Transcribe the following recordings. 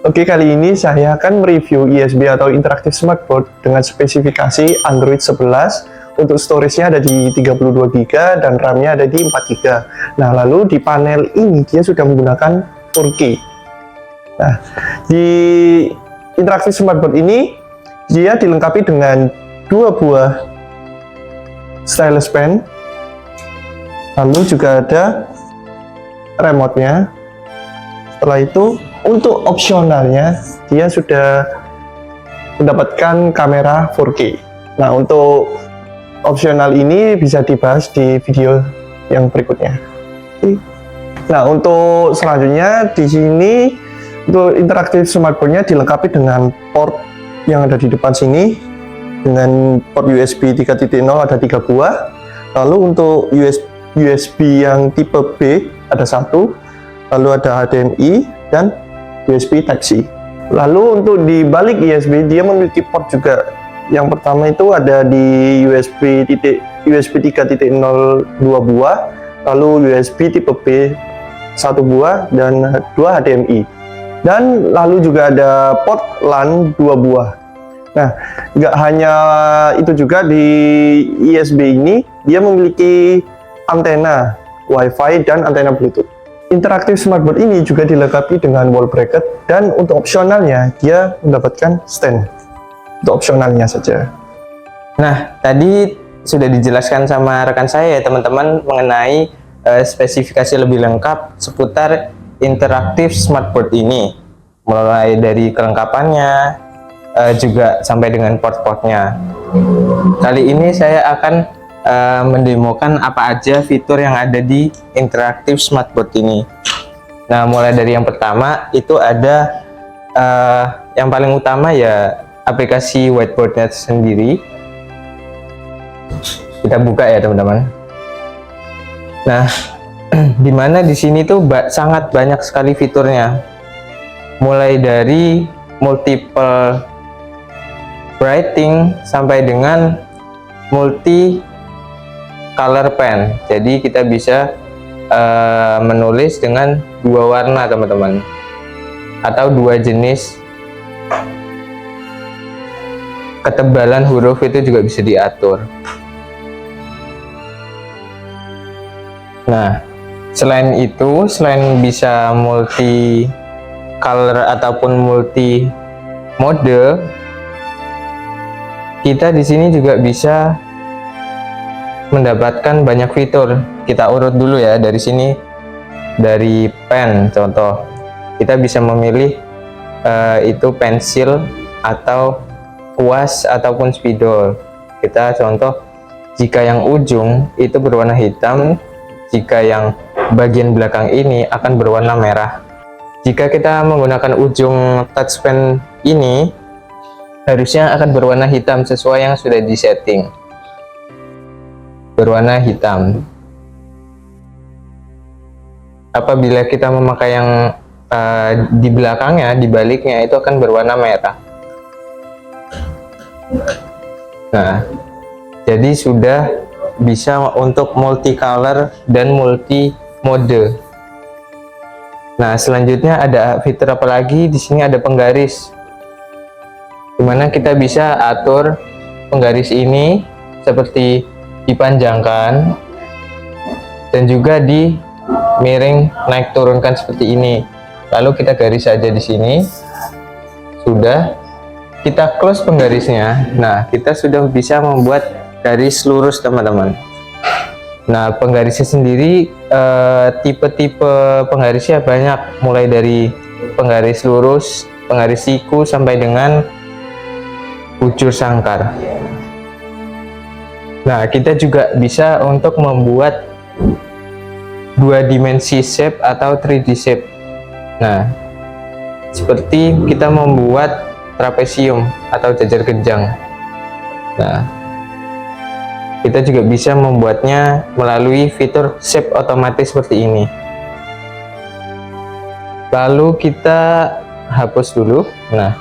Oke, kali ini saya akan mereview ISB atau Interactive Smartboard dengan spesifikasi Android 11. Untuk storage-nya ada di 32GB dan RAM-nya ada di 4GB. Nah, lalu di panel ini dia sudah menggunakan 4K. Nah, di Interactive Smartboard ini dia dilengkapi dengan dua buah stylus pen, lalu juga ada remote-nya. Setelah itu, untuk opsionalnya dia sudah mendapatkan kamera 4K. Nah, untuk opsional ini bisa dibahas di video yang berikutnya. Nah, untuk selanjutnya di sini untuk Interactive Smartboard-nya dilengkapi dengan port yang ada di depan sini dengan port USB 3.0 ada 3 buah. Lalu untuk USB yang tipe B ada 1, lalu ada HDMI dan USB Type-C. Lalu untuk di balik USB dia memiliki port juga. Yang pertama itu ada di USB 3.0 2 buah, lalu USB tipe B 1 buah dan 2 HDMI. Dan lalu juga ada port LAN 2 buah. Nah, nggak hanya itu juga, di ISB ini dia memiliki antena Wi-Fi dan antena Bluetooth. Interactive Smartboard ini juga dilengkapi dengan wall bracket dan untuk opsionalnya dia mendapatkan stand. Untuk opsionalnya saja. Nah, tadi sudah dijelaskan sama rekan saya ya teman-teman mengenai spesifikasi lebih lengkap seputar Interactive Smartboard ini, mulai dari kelengkapannya juga sampai dengan port-portnya. Kali ini saya akan mendemokan apa aja fitur yang ada di Interactive Smartboard ini. Nah, mulai dari yang pertama itu ada yang paling utama ya aplikasi whiteboardnya sendiri. Kita buka ya teman-teman. Nah, dimana di sini tuh sangat banyak sekali fiturnya, mulai dari multiple writing sampai dengan multi color pen. Jadi kita bisa menulis dengan 2 warna teman-teman, atau 2 jenis ketebalan huruf itu juga bisa diatur. Nah, selain itu, selain bisa multi color ataupun multi mode, kita di sini juga bisa mendapatkan banyak fitur. Kita urut dulu ya dari sini. Dari pen, contoh kita bisa memilih itu pensil atau kuas ataupun spidol. Kita contoh, jika yang ujung itu berwarna hitam, jika yang bagian belakang ini akan berwarna merah. Jika kita menggunakan ujung touch pen ini harusnya akan berwarna hitam sesuai yang sudah disetting, berwarna hitam. Apabila kita memakai yang di belakangnya, di baliknya itu akan berwarna merah. Nah, jadi sudah bisa untuk multicolor dan multi mode. Nah, selanjutnya ada fitur apa lagi? Di sini ada penggaris, dimana kita bisa atur penggaris ini seperti dipanjangkan dan juga di miring naik turunkan seperti ini. Lalu kita garis saja di sini. Sudah, kita close penggarisnya. Nah, kita sudah bisa membuat garis lurus teman-teman. Nah, penggarisnya sendiri tipe-tipe penggarisnya banyak, mulai dari penggaris lurus, penggaris siku sampai dengan bujur sangkar. Nah, kita juga bisa untuk membuat 2 dimensi shape atau 3D shape. Nah, seperti kita membuat trapesium atau jajar kejang. Nah, kita juga bisa membuatnya melalui fitur shape otomatis seperti ini. Lalu kita hapus dulu. Nah,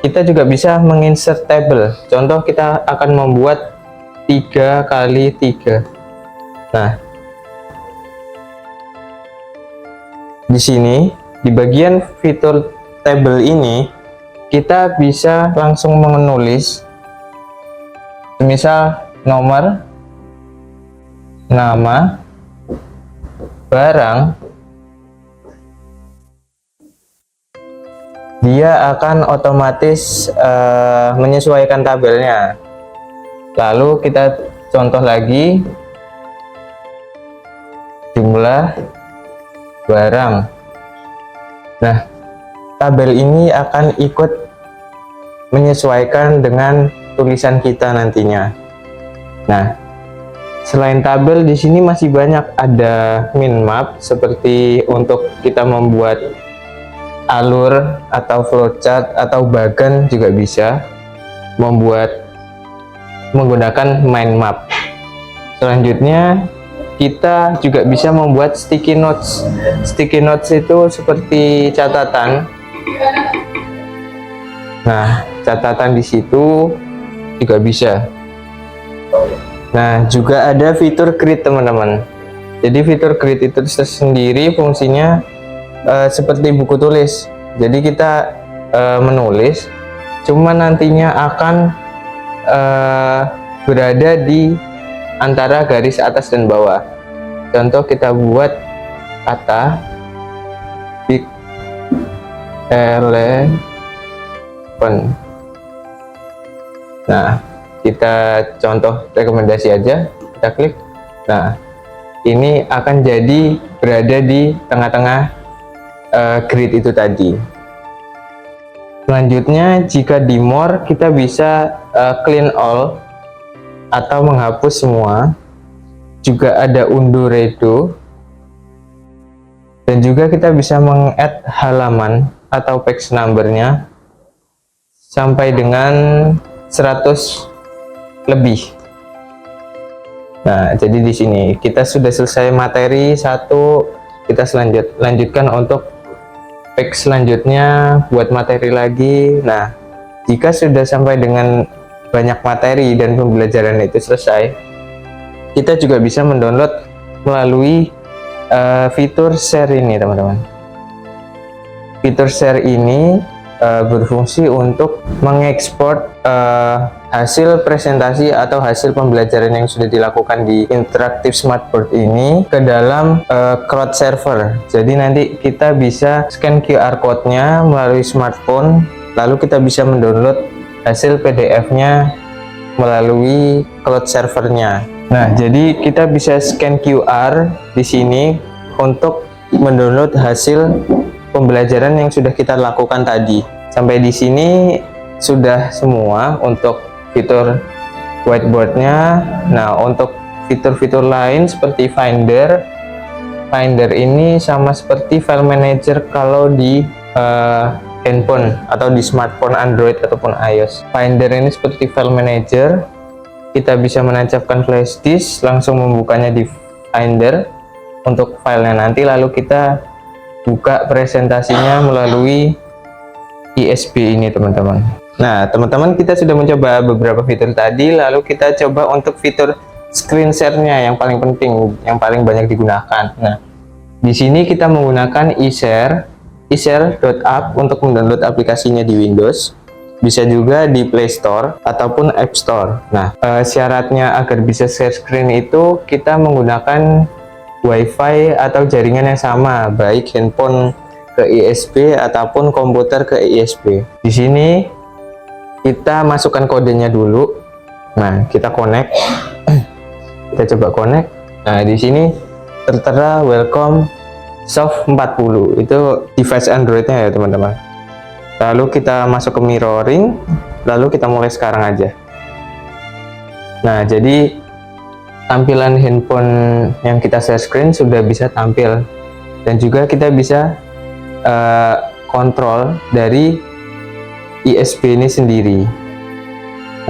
kita juga bisa menginsert table. Contoh, kita akan membuat 3x3. Nah, di sini di bagian fitur tabel ini kita bisa langsung menulis misal nomor, nama, barang. Dia akan otomatis menyesuaikan tabelnya. Lalu kita contoh lagi, jumlah barang. Nah, tabel ini akan ikut menyesuaikan dengan tulisan kita nantinya. Nah, selain tabel di sini masih banyak, ada min map seperti untuk kita membuat alur atau flowchart atau bagan, juga bisa membuat menggunakan mind map. Selanjutnya kita juga bisa membuat sticky notes. Sticky notes itu seperti catatan. Nah, catatan di situ juga bisa. Nah, juga ada fitur grid teman-teman. Jadi fitur grid itu sendiri fungsinya seperti buku tulis. Jadi kita menulis, cuma nantinya akan berada di antara garis atas dan bawah. Contoh kita buat kata big elephant. Nah, kita contoh rekomendasi aja, kita klik. Nah, ini akan jadi berada di tengah-tengah grid itu tadi. Selanjutnya, jika di more, kita bisa clean all atau menghapus semua. Juga ada undo redo, dan juga kita bisa meng-add halaman atau page numbernya sampai dengan 100 lebih. Nah, jadi di sini kita sudah selesai materi 1. Kita lanjutkan untuk page selanjutnya, buat materi lagi. Nah, jika sudah sampai dengan banyak materi dan pembelajaran itu selesai, kita juga bisa mendownload melalui fitur share ini teman-teman. Fitur share ini berfungsi untuk mengekspor hasil presentasi atau hasil pembelajaran yang sudah dilakukan di Interactive Smartboard ini ke dalam cloud server. Jadi nanti kita bisa scan QR code-nya melalui smartphone, lalu kita bisa mendownload hasil PDF-nya melalui cloud servernya. Nah, jadi kita bisa scan QR di sini untuk mendownload hasil pembelajaran yang sudah kita lakukan tadi. Sampai di sini sudah semua untuk fitur whiteboardnya. Nah, untuk fitur-fitur lain seperti Finder ini sama seperti file manager kalau di handphone atau di smartphone Android ataupun iOS. Finder ini seperti file manager, kita bisa menancapkan flash disk, langsung membukanya di Finder untuk filenya nanti, lalu kita buka presentasinya melalui ISB ini teman-teman. Nah teman-teman, kita sudah mencoba beberapa fitur tadi, lalu kita coba untuk fitur screen share-nya yang paling penting, yang paling banyak digunakan. Nah, di sini kita menggunakan eShare.app untuk mendownload aplikasinya di Windows. Bisa juga di Play Store ataupun App Store. Nah, syaratnya agar bisa share screen itu kita menggunakan WiFi atau jaringan yang sama, baik handphone ke ISB ataupun komputer ke ISB. Di sini kita masukkan kodenya dulu. Nah, kita connect. Kita coba connect. Nah, di sini tertera welcome soft 40. Itu device Android-nya ya, teman-teman. Lalu kita masuk ke mirroring, lalu kita mulai sekarang aja. Nah, jadi tampilan handphone yang kita share screen sudah bisa tampil, dan juga kita bisa kontrol dari ISB ini sendiri.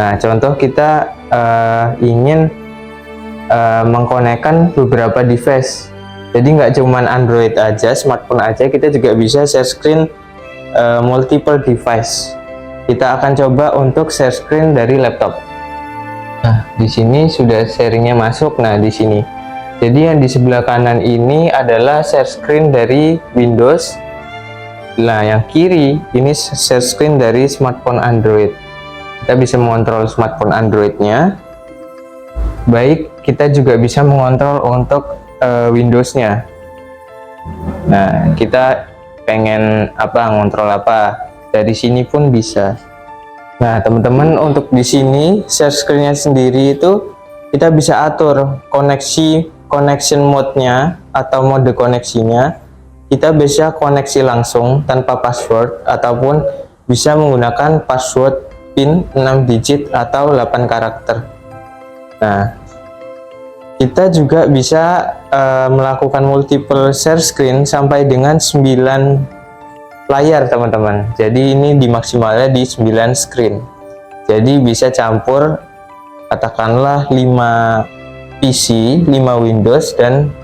Nah, contoh kita ingin mengkonekkan beberapa device, jadi nggak cuman Android aja, smartphone aja, kita juga bisa share screen multiple device. Kita akan coba untuk share screen dari laptop. Nah, di sini sudah sharingnya masuk. Nah, di sini, jadi yang di sebelah kanan ini adalah share screen dari Windows, Nah, yang kiri ini share screen dari smartphone Android. Kita bisa mengontrol smartphone Androidnya. Baik, kita juga bisa mengontrol untuk Windows-nya. Nah, kita pengen ngontrol apa, dari sini pun bisa. Nah, teman-teman, untuk di sini share screen-nya sendiri itu kita bisa atur connection mode-nya atau mode koneksinya. Kita bisa koneksi langsung tanpa password ataupun bisa menggunakan password PIN 6 digit atau 8 karakter. Nah, kita juga bisa melakukan multiple share screen sampai dengan 9 layar, teman-teman. Jadi ini dimaksimalnya di 9 screen. Jadi bisa campur katakanlah 5 PC, 5 Windows dan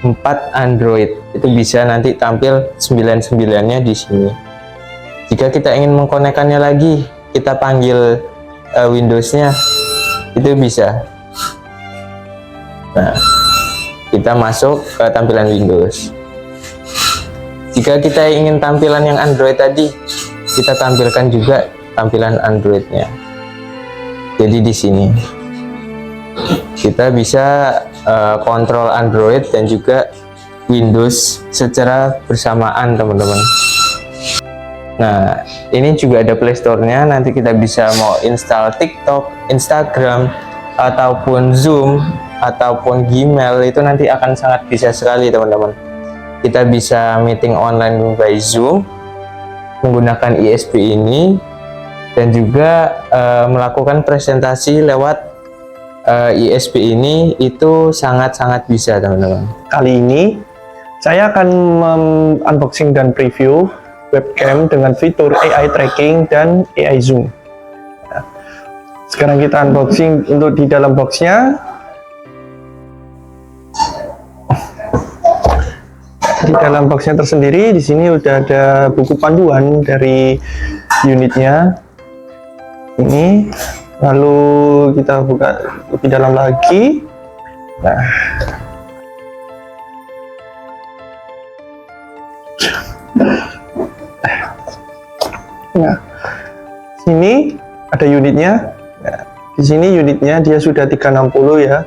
4 Android. Itu bisa nanti tampil 9-9-nya di sini. Jika kita ingin mengkonekkannya lagi, kita panggil Windows-nya, itu bisa. Nah, kita masuk ke tampilan Windows. Jika kita ingin tampilan yang Android tadi, kita tampilkan juga tampilan Android-nya. Jadi di sini kita bisa kontrol Android dan juga Windows secara bersamaan, teman-teman. Nah, ini juga ada Play Store-nya. Nanti kita bisa mau install TikTok, Instagram, ataupun Zoom, ataupun Gmail. Itu nanti akan sangat bisa sekali, teman-teman. Kita bisa meeting online by Zoom menggunakan ISP ini, dan juga melakukan presentasi lewat ISP ini. Itu sangat-sangat bisa, teman-teman. Kali ini saya akan unboxing dan preview webcam dengan fitur AI tracking dan AI zoom. Nah, sekarang kita unboxing. Untuk di dalam boxnya, tersendiri di sini udah ada buku panduan dari unitnya ini. Lalu kita buka lebih dalam lagi. Nah, sini ada unitnya. Nah, di sini unitnya dia sudah 360 ya.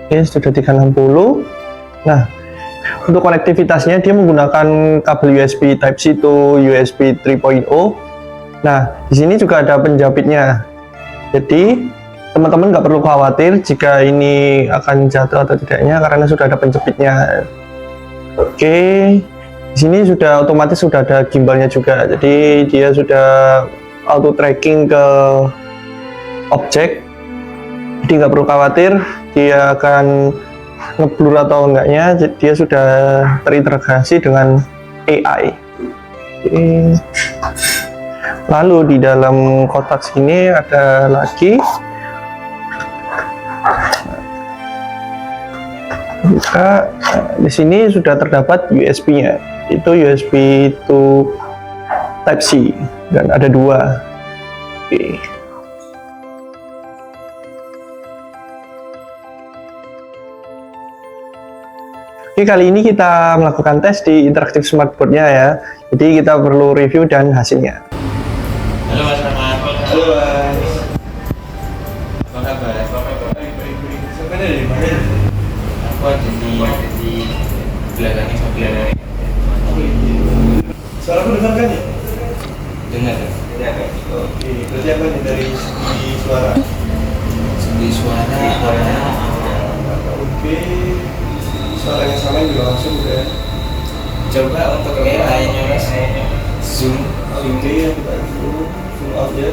Oke, sudah 360. Nah, untuk konektivitasnya dia menggunakan kabel USB Type-C to USB 3.0. Nah, di sini juga ada penjepitnya. Jadi, teman-teman nggak perlu khawatir jika ini akan jatuh atau tidaknya karena sudah ada penjepitnya. Oke, di sini sudah otomatis sudah ada gimbalnya juga. Jadi, dia sudah auto tracking ke objek. Jadi nggak perlu khawatir dia akan ngeblur atau enggaknya. Dia sudah terintegrasi dengan AI. Oke. Lalu di dalam kotak sini ada lagi. Di sini sudah terdapat USB-nya. Itu USB to Type-C dan ada 2. Oke. Oke, kali ini kita melakukan tes di interaktif smartboard-nya ya. Jadi kita perlu review dan hasilnya. Halo Mas Rahmat. Halo Mas. Apa kabar? Baik. Sampai dari mana? Aku ada di belakangnya sebelah. Suara aku dengar kan ya? Dengar. Oke, berarti apa nih dari segi suara? Di suara. Oke. Suara yang sama juga langsung udah. Coba untuk AI-nya Mas. Zoom. Oke, kita zoom out ya.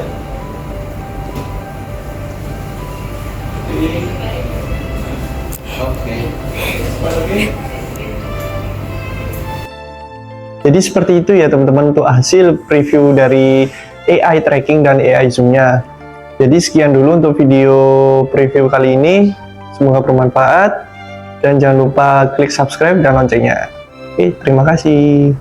Oke. Oke. Jadi seperti itu ya teman-teman untuk hasil preview dari AI tracking dan AI zoom-nya. Jadi sekian dulu untuk video preview kali ini. Semoga bermanfaat dan jangan lupa klik subscribe dan loncengnya. Oke, terima kasih.